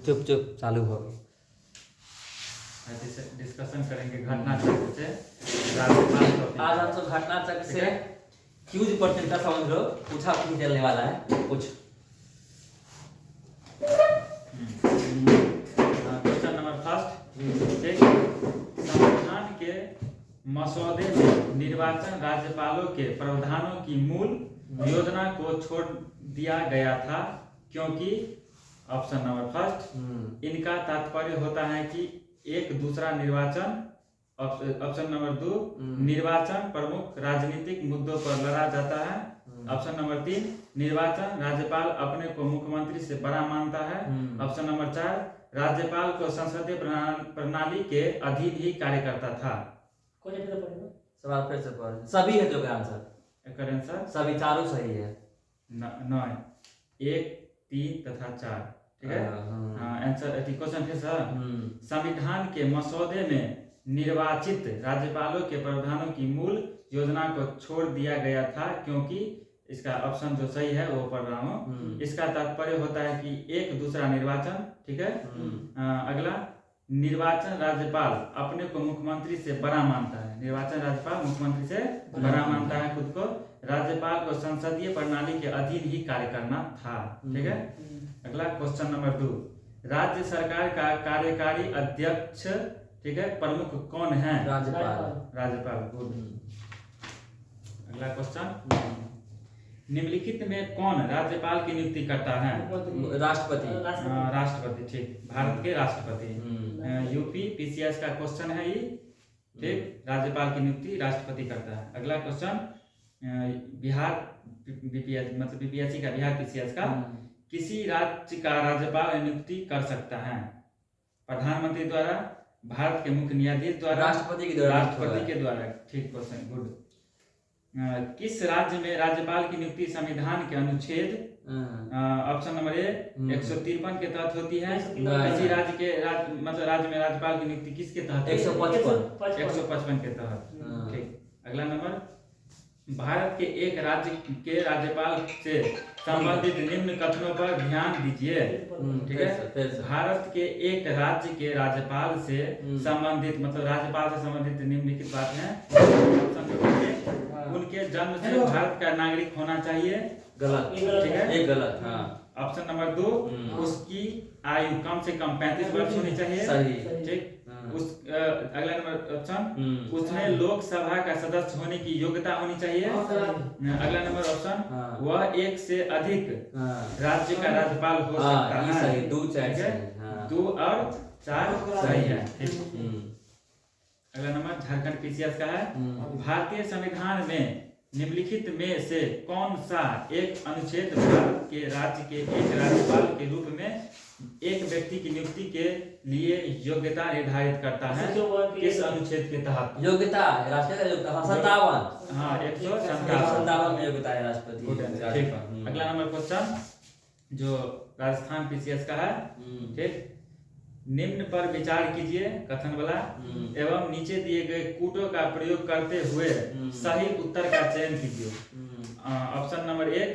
चुप चुप चालू हो गई। डिस्कशन करेंगे घटना चक्र से राज्यपाल टॉपिक। आज हम सब घटना चक्र से क्यूज क्वेश्चन का समझ लो पूछा पूछ चलने वाला है कुछ। क्वेश्चन नंबर फर्स्ट, ठीक। संविधान के मसौदे में निर्वाचन राज्यपालों के प्रावधानों की मूल योजना को छोड़ दिया गया था क्योंकि ऑप्शन नंबर फर्स्ट, इनका तात्पर्य होता है कि एक दूसरा निर्वाचन। ऑप्शन नंबर 2, निर्वाचन प्रमुख राजनीतिक मुद्दों पर लड़ा जाता है। ऑप्शन नंबर 3, निर्वाचन राज्यपाल अपने को मुख्यमंत्री से बड़ा मानता है। ऑप्शन नंबर 4, राज्यपाल को संसदीय प्रणाली के अधीन ही कार्य करता था। सवाल फिर से पढ़। सभी है जो का आंसर। आंसर सभी चारों सही है। 9, 1, 3 तथा 4, ठीक है। आंसर क्वेश्चन फिर से, संविधान के मसौदे में निर्वाचित राज्यपालों के प्रावधानों की मूल योजना को छोड़ दिया गया था क्योंकि इसका ऑप्शन जो सही है वो पढ़ रहा हूँ। इसका तात्पर्य होता है कि एक दूसरा निर्वाचन, ठीक है। अगला, निर्वाचन राज्यपाल अपने को मुख्यमंत्री से बड़ा मानता है। निर्वाचन राज्यपाल मुख्यमंत्री से बड़ा मानता है खुद को। राज्यपाल को संसदीय प्रणाली के अधीन ही कार्य करना था, ठीक है। अगला क्वेश्चन नंबर 2, राज्य सरकार का कार्यकारी अध्यक्ष, ठीक है, प्रमुख कौन है? राज्यपाल। गुड। अगला क्वेश्चन, निम्नलिखित में कौन राज्यपाल की नियुक्ति करता है? राष्ट्रपति, ठीक, भारत के राष्ट्रपति। यूपी पीसीएस का क्वेश्चन है ये, ठीक। राज्यपाल की नियुक्ति राष्ट्रपति करता है। अगला क्वेश्चन, बिहार बीपीएस मतलब बीपीएससी का, बिहार पीसीएस का, किसी राज्य का राज्यपाल नियुक्ति कर सकता है? प्रधानमंत्री द्वारा, भारत के मुख्य न्यायाधीश द्वारा, राष्ट्रपति के द्वारा, ठीक क्वेश्चन, गुड। किस राज्य में राज्यपाल की नियुक्ति संविधान के अनुच्छेद ऑप्शन नंबर ए 153 के तहत होती है? किसी राज्य के मतलब राज्य में राज्यपाल की नियुक्ति किसके तहत? 155 के तहत, ठीक। अगला नंबर, भारत के एक राज्य के राज्यपाल से संबंधित निम्न कथनों पर ध्यान दीजिए, ठीक है। भारत के एक राज्य के राज्यपाल से संबंधित मतलब राज्यपाल से संबंधित निम्नलिखित बात है। उनके जन्म से भारत का नागरिक होना चाहिए। गलत, ठीक है, एक गलत। ऑप्शन नंबर 2, उसकी आयु कम से कम 35 वर्ष होनी चाहिए। सही, ठीक। अगला नंबर ऑप्शन, उसमें लोकसभा का सदस्य होने की योग्यता होनी चाहिए। अगला नंबर ऑप्शन, वह एक से अधिक राज्य का राज्यपाल हो सकता है। सही, 2 और 4 सही है, ठीक। अगला नंबर झारखंड पीसीएस का है, भारतीय संविधान में निम्नलिखित में से कौन सा एक अनुच्छेद भारत के राज्य के एक राज्यपाल के रूप में एक व्यक्ति की नियुक्ति के लिए योग्यता निर्धारित करता है? किस अनुच्छेद के तहत योग्यता? राष्ट्रीय योग्यता 57। हाँ, 157 में योग्यता है राष्ट्रपति। ठीक। अगला नंबर क्वेश्चन जो राजस्थान पीसीएस का है, ठीक। निम्न पर विचार कीजिए कथन वाला एवं नीचे दिए गए कूटों का प्रयोग करते हुए सही उत्तर का चयन कीजिए। ऑप्शन नंबर 1,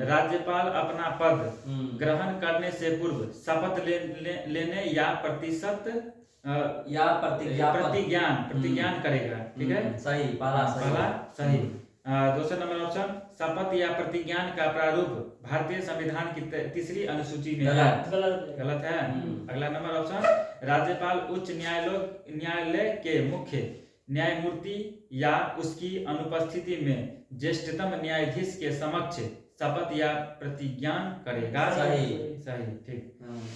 राज्यपाल अपना पद ग्रहण करने से पूर्व शपथ लेने या प्रतिज्ञान करेगा, ठीक है। सही, पहला सही। दूसरा नंबर ऑप्शन, शपथ या प्रतिज्ञान का प्रारूप भारतीय संविधान की तीसरी अनुसूची में है। गलत है। अगला नंबर ऑप्शन, राज्यपाल उच्च न्यायालय के मुख्य न्यायमूर्ति या उसकी अनुपस्थिति में ज्येष्ठतम न्यायाधीश के समक्ष शपथ या प्रतिज्ञान करेगा। सही, ठीक।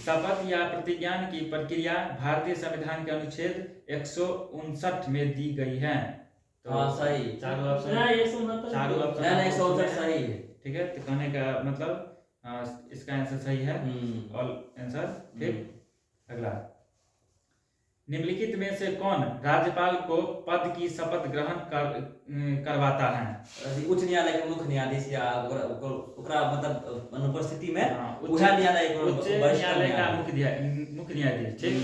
शपथ या प्रतिज्ञान की प्रक्रिया भारतीय संविधान के अनुच्छेद 159 में दी गई है। तो सही, चारों ऑप्शन सही है, ठीक है। तो कहने का मतलब इसका आंसर सही है, ऑल आंसर, ठीक। अगला, निम्नलिखित में से कौन राज्यपाल को पद की शपथ ग्रहण करवाता है? उच्च न्यायालय के मुख्य न्यायाधीश या ओकरा मतलब अनुपस्थिति में उच्च न्यायालय का मुख्य न्यायाधीश, ठीक।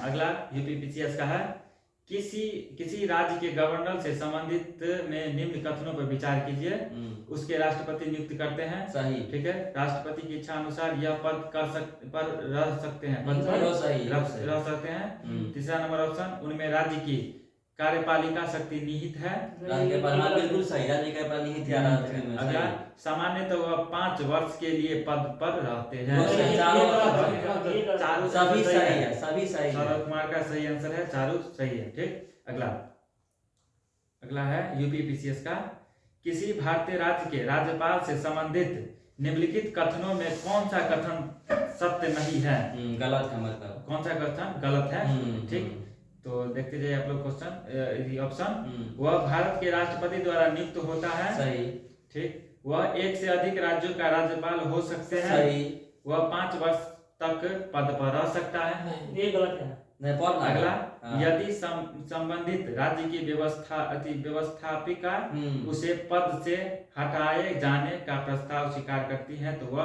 अगला यूपी पीसीएस का है, किसी राज्य के गवर्नर से संबंधित में निम्न कथनों पर विचार कीजिए। उसके राष्ट्रपति नियुक्त करते हैं। सही। ठीक है, राष्ट्रपति की इच्छा अनुसार यह पद पर रह सकते हैं, पद पर सही रह सकते हैं। तीसरा नंबर ऑप्शन, उनमें राज्य की कार्यपालिका शक्ति निहित है। बिल्कुल सही, राज्य की कार्यपालिका निहित है। अगला, सामान्य तो वह 5 वर्ष के लिए पद पर रहते हैं। चारों सभी सही है, सभी सही है। सौरभ कुमार का सही आंसर है, चारों सही है। ठीक, अगला है यूपी पीसीएस का, किसी भारतीय राज्य के राज्यपाल से संबंधित निम्नलिखित कथनों में कौन सा कथन सत्य नहीं है? गलत है, मतलब कौन सा कथन गलत है? ठीक, तो देखते जाइए आप लोग क्वेश्चन। ऑप्शन, वह भारत के राष्ट्रपति द्वारा नियुक्त होता है। सही। ठीक, वह एक से अधिक राज्यों का राज्यपाल हो सकते हैं। सही। वह 5 वर्ष तक पद पर रह सकता है। ये गलत है। अगला, यदि संबंधित राज्य की व्यवस्थापिका उसे पद से हटाए जाने का प्रस्ताव स्वीकार करती है तो वह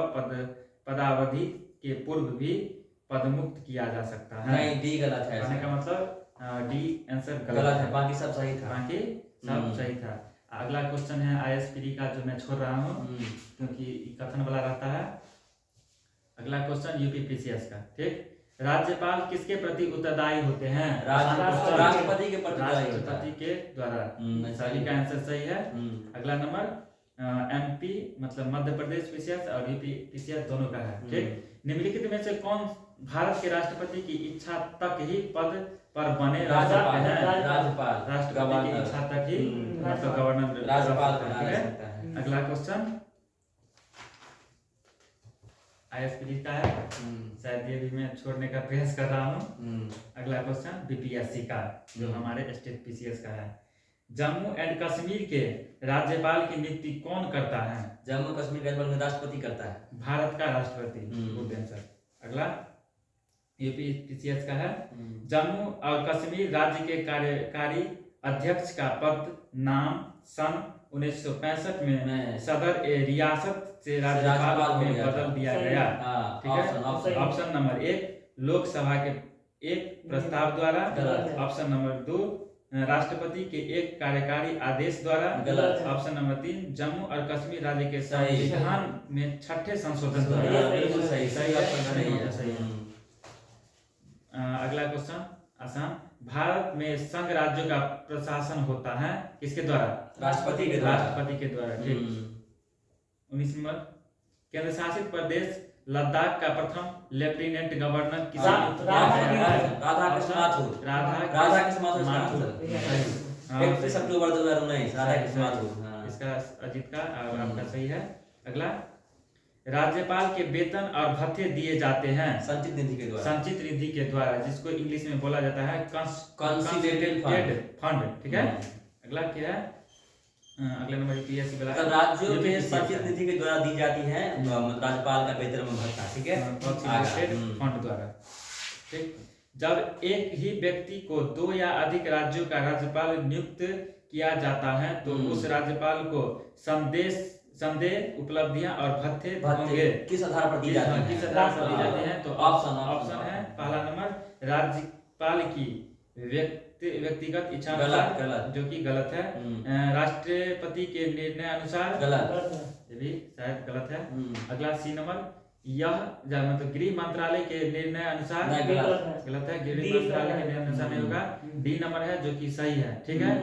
पदावधि के पूर्व भी पदमुक्त किया जा सकता है। नहीं, डी गलत है। कहने का मतलब डी आंसर गलत है, बाकी सब सही था। बाकी सब सही था। अगला क्वेश्चन है आईएसपीडी का, जो मैं छोड़ रहा हूँ क्योंकि कथन वाला रहता है। अगला क्वेश्चन यूपी पीसीएस का। ठीक, राज्यपाल किसके प्रति उत्तरदायी होते हैं? राष्ट्रपति के प्रति। राष्ट्रपति के द्वारा। सभी का आंसर सही है। अगला नंबर एमपी मतलब मध्य प्रदेश पीसीएस और यूपी पीसीएस दोनों का है। ठीक, निम्नलिखित में से कौन भारत के राष्ट्रपति की इच्छा तक ही पद पर बने रह सकते हैं? राष्ट्रपति की इच्छा तक ही, मतलब गवर्नर राज्यपाल। अगला क्वेश्चन आईएसपीडी का है, शायद ये भी मैं छोड़ने का प्रयास कर रहा हूँ। अगला क्वेश्चन बीपीएससी का, जो हमारे स्टेट पीसीएस का है। जम्मू एंड कश्मीर के राज्यपाल की नियुक्ति कौन करता है? जम्मू कश्मीर का राज्यपाल राष्ट्रपति करता है। भारत का राष्ट्रपति। Good answer. अगला यूपी पीसीएस का है, जम्मू और कश्मीर राज्य के कार्यकारी अध्यक्ष का पद नाम सन 1965 में सदर रियासत से राज्यपाल में बदल दिया गया। ठीक है, ऑप्शन नंबर 1 लोकसभा के एक प्रस्ताव द्वारा। ऑप्शन नंबर 2 राष्ट्रपति के एक कार्यकारी आदेश द्वारा। ऑप्शन नंबर 3 जम्मू और कश्मीर राज्य के संविधान में 6ठे संशोधन द्वारा। बिल्कुल सही। सही है। अगला क्वेश्चन आसान, भारत में संघ राज्यों का प्रशासन होता है किसके द्वारा? राष्ट्रपति के द्वारा। ठीक, 19 नंबर, केंद्र शासित प्रदेश लद्दाख का प्रथम लेफ्टिनेंट गवर्नर किसे? राधाकृष्ण माथुर। राधाकृष्ण माथुर। 31 अक्टूबर 2019 राधाकृष्ण माथुर। इसका अजीत का और आपका सही है। अगला, राज्यपाल के वेतन और भत्ते दिए जाते हैं संचित निधि के द्वारा, जिसको इंग्लिश में बोला जाता है कंसोलिडेटेड फंड। ठीक है, अगला क्या है? अगला नंबर यूपीएससी वाला, राज्यों के संचित निधि के द्वारा दी जाती है राज्यपाल का वेतन में भत्ता। ठीक है, कंसोलिडेटेड फंड द्वारा। ठीक, जब एक ही व्यक्ति को 2 या अधिक राज्यों का राज्यपाल नियुक्त किया जाता है तो उस राज्यपाल को संदेह उपलब्धियां और भत्ते होंगे किस आधार पर दी जाती हैं? तो ऑप्शन है पहला नंबर, राज्यपाल की व्यक्तिगत इच्छा अनुसार, जो कि गलत है। राष्ट्रपति के निर्णय अनुसार, ये भी शायद गलत है। अगला सी नंबर, यह मतलब गृह मंत्रालय के निर्णय अनुसार, गलत है। गृह मंत्रालय के निर्णय अनुसार नहीं होगा। डी नंबर है जो कि सही है। ठीक है,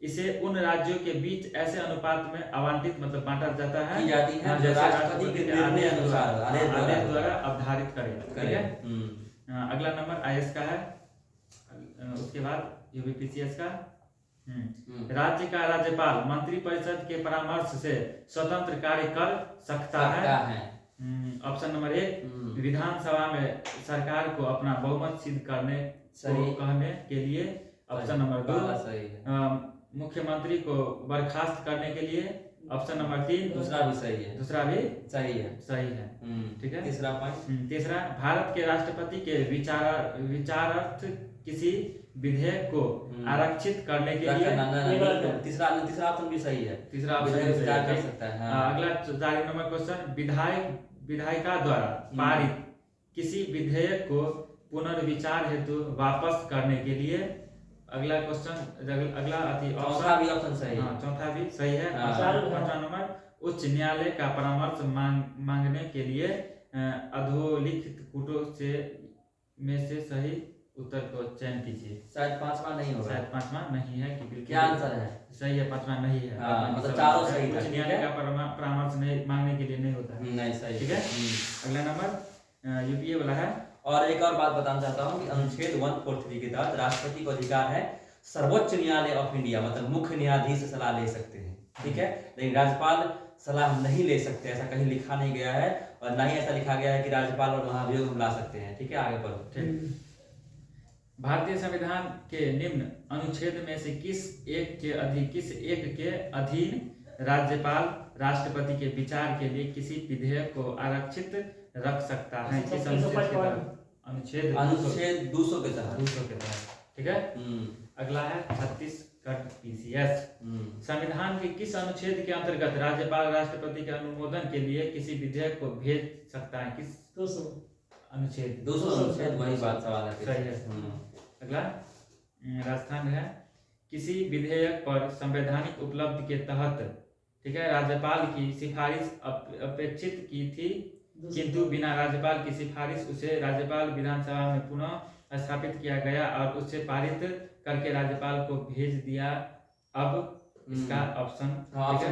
इसे उन राज्यों के बीच ऐसे अनुपात में आवंटित मतलब बांटा जाता है जैसे राष्ट्रपति के निर्णय अनुसार आदेश द्वारा अवधारित करें। ठीक है, अगला नंबर आईएएस का है। उसके बाद यूपीपीसीएस का, राज्य का राज्यपाल मंत्रिपरिषद के परामर्श से स्वतंत्र कार्य कर सकता है। ऑप्शन नंबर 1 विधानसभा में सरकार को अपना बहुमत सिद्ध कहने के लिए। ऑप्शन नंबर 2 मुख्यमंत्री को बर्खास्त करने के लिए। ऑप्शन नंबर 3 दूसरा भी सही है। ठीक है, तीसरा भारत के राष्ट्रपति के विचारार्थ किसी विधेयक को आरक्षित करने के लिए। तीसरा ऑप्शन भी सही है। विचार कर सकता है। अगला 4 नंबर क्वेश्चन, विधायिका द्वारा पारित किसी विधेयक को पुनर्विचार हेतु वापस करने के लिए अगला क्वेश्चन, अगला चौथा भी ऑप्शन सही है। हाँ, चौथा भी सही है। हाँ। 5वां नंबर, उच्च न्यायालय का परामर्श मांगने के लिए अधोलिखित कूटों में से सही उत्तर को चयन कीजिए। शायद 5वां नहीं होगा। शायद 5वां नहीं है कि बिल्कुल क्या आंसर है? सही है, 5वां नहीं है। हाँ, मतलब चारों सही था। उच्च न्यायालय का परामर्श नहीं मांगने के लिए नहीं होता है। नहीं सही। ठीक है। अगला नंबर यूपीए वाला है। और एक और बात बताना चाहता हूँ कि अनुच्छेद 143 के तहत राष्ट्रपति को अधिकार है सर्वोच्च न्यायालय ऑफ इंडिया मतलब मुख्य न्यायाधीश से सलाह ले सकते हैं। ठीक है, लेकिन राज्यपाल सलाह नहीं ले सकते, ऐसा कहीं लिखा नहीं गया है और ना ही ऐसा लिखा गया है कि राज्यपाल और महाभियोग बुला सकते हैं। ठीक है, आगे बढ़ो। ठीक। भारतीय संविधान के निम्न अनुच्छेद में से किस एक के अधीन राज्यपाल राष्ट्रपति के विचार के लिए किसी विधेयक को आरक्षित रख सकता है? किस अनुच्छेद के तहत? अनुच्छेद 200 के तहत। 200 के तहत। ठीक है। अगला है छत्तीसगढ़ पीसीएस। संविधान के किस अनुच्छेद के अंतर्गत राज्यपाल राष्ट्रपति के अनुमोदन के लिए किसी विधेयक को भेज सकता है? किस 200 अनुच्छेद 200 अनुच्छेद वही बात सवाल है। सही है। अगला राजस्थान है। किसी विधेयक पर संवैधानिक उपलब्धि के तहत, ठीक है, राज्यपाल की सिफारिश अपेक्षित की थी, किंतु बिना राज्यपाल की सिफारिश उसे राज्यपाल विधानसभा में पुनः स्थापित किया गया और उसे पारित करके राज्यपाल को भेज दिया। अब इसका ऑप्शन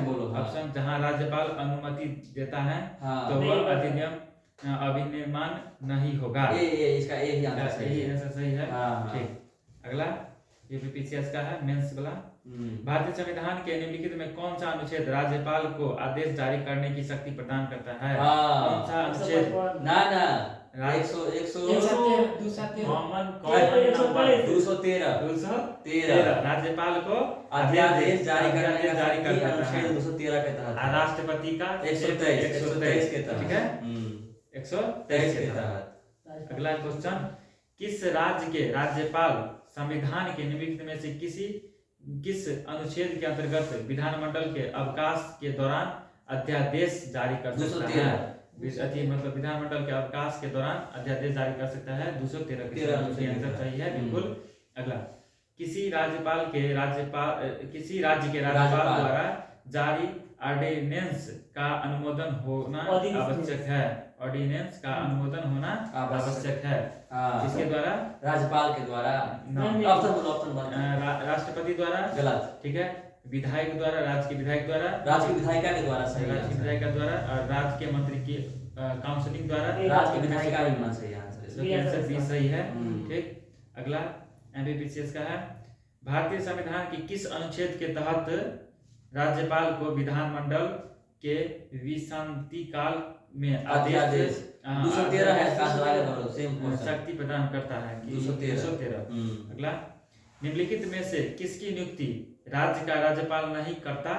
बोलो। ऑप्शन जहां राज्यपाल अनुमति देता है तो वह अधिनियम अभिनिर्माण नहीं होगा। इसका यही आंसर सही है। ठीक। अगला यूपीपीसीएस का है, मेंस वाला। भारतीय संविधान के निम्नलिखित में कौन सा अनुच्छेद राज्यपाल को आदेश जारी करने की शक्ति प्रदान करता है? कौन सा अनुच्छेद? ना 213 राज्यपाल को अध्यादेश जारी करने का जारी करता है। अनुच्छेद 213 के तहत। राष्ट्रपति का 123 के तहत। ठीक है, 123 के तहत। अगला क्वेश्चन, किस राज्य के राज्यपाल संविधान के निम्नलिखित में से किस अनुच्छेद के अंतर्गत विधानमंडल के अवकाश के दौरान अध्यादेश जारी कर सकता है? मतलब विधानमंडल के अवकाश के दौरान अध्यादेश जारी कर सकता है 213 के आंसर सही है, बिल्कुल। अगला, किसी राज्य के राज्यपाल द्वारा जारी ऑर्डिनेंस का अनुमोदन होना आवश्यक है। ऑर्डिनेंस का अनुमोदन होना आवश्यक है। इसके द्वारा राज्यपाल के द्वारा, राष्ट्रपति द्वारा गलत। ठीक है, विधायक द्वारा, राज्य के विधायक द्वारा, राज्य की विधायिका के द्वारा सही। राज्य की विधायिका द्वारा और राज्य के मंत्री की काउंसिलिंग द्वारा, राज्य की विधायिका ही होना सही आंसर। भी सही है। ठीक। अगला एमपीपीसीएस का है। भारतीय संविधान की किस अनुच्छेद के तहत राज्यपाल को विधानमंडल के विश्रांति काल में अध्यादेश 213 है, सेम शक्ति प्रदान करता है? 213। अगला, निम्नलिखित में से किसकी नियुक्ति राज्य का राज्यपाल नहीं करता?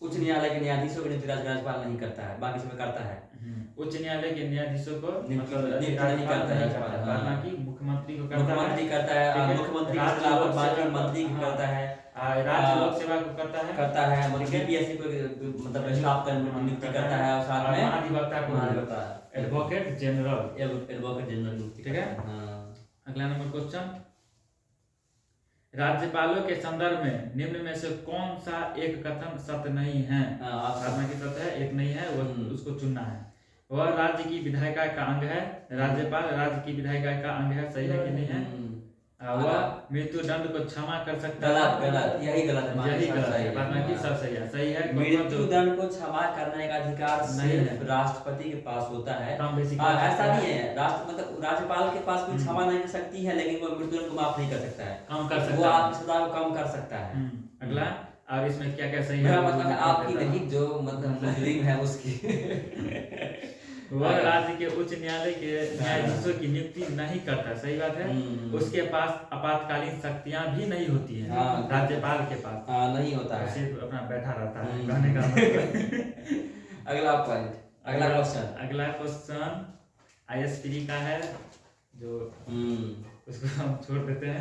उच्च न्यायालय के न्यायाधीशों की नियुक्ति राज्यपाल नहीं करता है, बाकी सब करता है। उच्च न्यायालय के न्यायाधीशों को मतलब नहीं करता है, बाकी मुख्यमंत्री को करता है। मुख्यमंत्री करता है, मुख्यमंत्री के अलावा बाकी मंत्री भी करता है, राज्य लोक सेवा को करता है, मतलब बीपीएससी को मतलब स्टाफ का नियुक्ति करता है और साथ में महाधिवक्ता को, एडवोकेट जनरल नियुक्ति। ठीक है। अगला नंबर क्वेश्चन, राज्यपालों के संदर्भ में निम्न में से कौन सा एक कथन सत्य नहीं है? साधना की सत्य है, एक नहीं है, वो उसको चुनना है। वह राज्य की विधायिका का अंग है। राज्यपाल राज्य की विधायिका का अंग है, सही है कि नहीं है? वह मृत्यु दंड को क्षमा कर सकता है। गलत, यही गलत है। यही गलत है, साधना की सब सही है। सही है, मृत्यु दंड को क्षमा करने का अधिकार सिर्फ राष्ट्रपति के पास होता है। ऐसा नहीं है, मतलब राज्यपाल के पास कोई क्षमा नहीं कर सकती है, लेकिन वो मृत्यु दंड को माफ नहीं कर सकता है, कम कर सकता है, वो आपकी सजा को कम कर सकता है। अगला, और इसमें क्या क्या सही है? मतलब आपकी नहीं, जो मतलब मुजरिम है उसकी वह राज्य के उच्च न्यायालय के न्यायाधीशों की नियुक्ति नहीं करता, सही बात है। उसके पास आपातकालीन शक्तियां भी नहीं होती हैं। राज्यपाल के पास नहीं होता है, सिर्फ अपना बैठा रहता है, कहने का मतलब। अगला पॉइंट, अगला क्वेश्चन आईएसपीडी का है, जो उसको हम छोड़ देते हैं।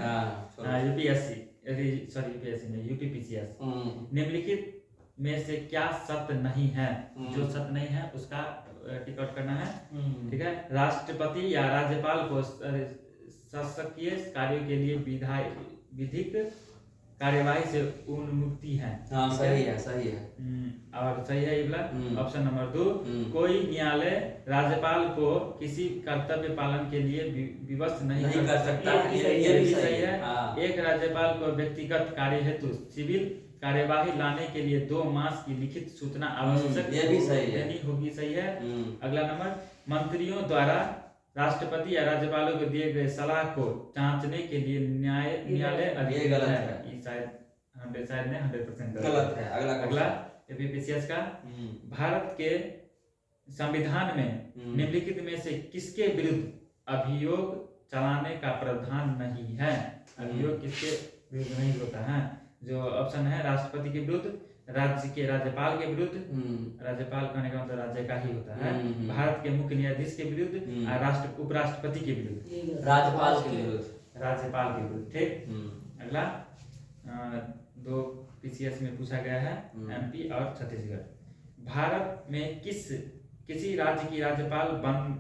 यूपीएससी नहीं, यूपीपीसीएस। निम्नलिखित में से क्या सत्य नहीं है? जो सत्य नहीं है उसका टिक आउट करना है। ठीक है। राष्ट्रपति या राज्यपाल को शासकीय कार्यों के लिए विधिक कार्यवाही से उन्मुक्ति है। हाँ सही है, सही है। और सही है ये वाला ऑप्शन नंबर 2। कोई न्यायालय राज्यपाल को किसी कर्तव्य पालन के लिए विवश नहीं कर सकता। ये भी सही है। एक राज्यपाल को व्यक्तिगत कार्य हेतु सिविल कार्यवाही लाने के लिए 2 मास की लिखित सूचना आवश्यक देनी होगी। सही है। अगला नंबर, मंत्रियों द्वारा राष्ट्रपति या राज्यपालों को दिए गए सलाह को जांचने के लिए न्यायालय अधिकृत है। ये शायद 100% गलत है। अगला यूपीपीसीएस का, भारत के संविधान में निम्नलिखित में से किसके विरुद्ध अभियोग चलाने का प्रावधान नहीं है? अभियोग किसके विरुद्ध नहीं होता है? जो ऑप्शन है, राष्ट्रपति के विरुद्ध, राज्य के राज्यपाल के विरुद्ध, राज्यपाल कहने का मतलब राज्य का ही होता है, भारत के मुख्य न्यायाधीश के विरुद्ध और उपराष्ट्रपति के विरुद्ध, राज्यपाल के विरुद्ध, राज्यपाल के विरुद्ध। ठीक। अगला 2 पीसीएस में पूछा गया है, एमपी और छत्तीसगढ़। भारत में किसी राज्य की राज्यपाल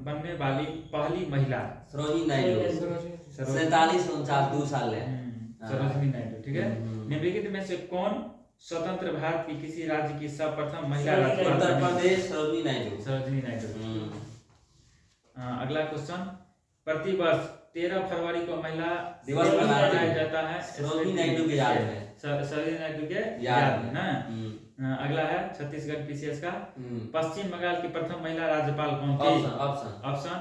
बनने वाली पहली महिला? सरोजिनी नायडू, 47-49 2 साल है। सरोजिनी नायडू। ठीक है। निम्नलिखित में से कौन स्वतंत्र भारत की किसी राज्य की सर्वप्रथम महिला राज्यपाल? उत्तर प्रदेश, सरोजिनी नायडू। सरोजिनी नायडू। अगला क्वेश्चन, प्रतिवर्ष 13 फरवरी को महिला दिवस मनाया जाता है सरोजिनी नायडू के याद में। सरोजिनी नायडू के याद में ना। अगला है छत्तीसगढ़ पीसीएस का, पश्चिम बंगाल की प्रथम महिला राज्यपाल कौन थी? ऑप्शन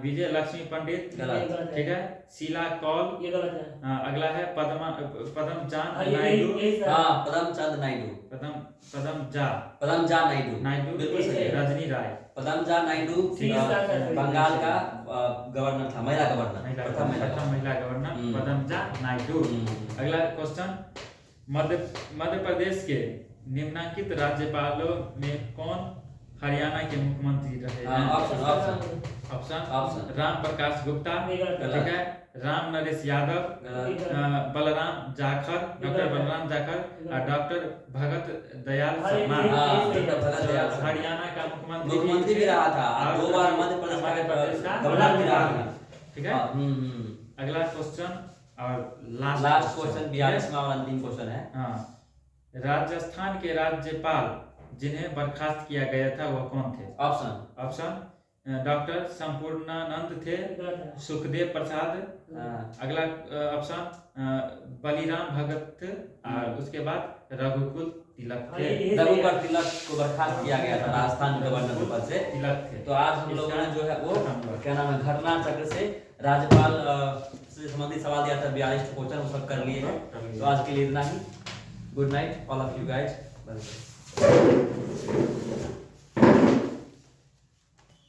विजय लक्ष्मी पंडित, ठीक है, शीला कौल, ये गलत है। अगला है पदमचांद नायडू, पदमचंद नायडू, पदमजा नायडू, बिल्कुल सही है। रजनी राय, पदमजा नायडू बंगाल का गवर्नर था, महिला गवर्नर, प्रथम महिला गवर्नर पदमजा नायडू। अगला क्वेश्चन, मध्य प्रदेश के निम्नलिखित राज्यपालों में कौन हरियाणा के मुख्यमंत्री रहे हैं? ऑप्शन राम प्रकाश गुप्ता, ठीक है, राम नरेश यादव, बलराम जाखर, डॉक्टर बलराम जाखर और डॉक्टर भगत दयाल शर्मा। हरियाणा का मुख्यमंत्री भी रहा था, 2 बार मध्य प्रदेश का गवर्नर भी रहा था। ठीक है। अगला क्वेश्चन और लास्ट क्वेश्चन, 42वां और अंतिम क्वेश्चन है। राजस्थान के राज्यपाल जिन्हें बर्खास्त किया गया था वह कौन थे? ऑप्शन डॉक्टर संपूर्णानंद थे, सुखदेव प्रसाद, अगला ऑप्शन बलिराम भगत और उसके बाद रघुकुल तिलक थे। रघुकुल तिलक को बर्खास्त किया गया था राजस्थान गवर्नर के पद से। तिलक थे। तो आज हम लोगों ने जो है वो क्या नाम है, घटना चक्र से राज्यपाल से संबंधित सवाल दिया था, 42 क्वेश्चन वो सब कर लिए हैं। तो आज के लिए इतना ही। Good night all of you guys.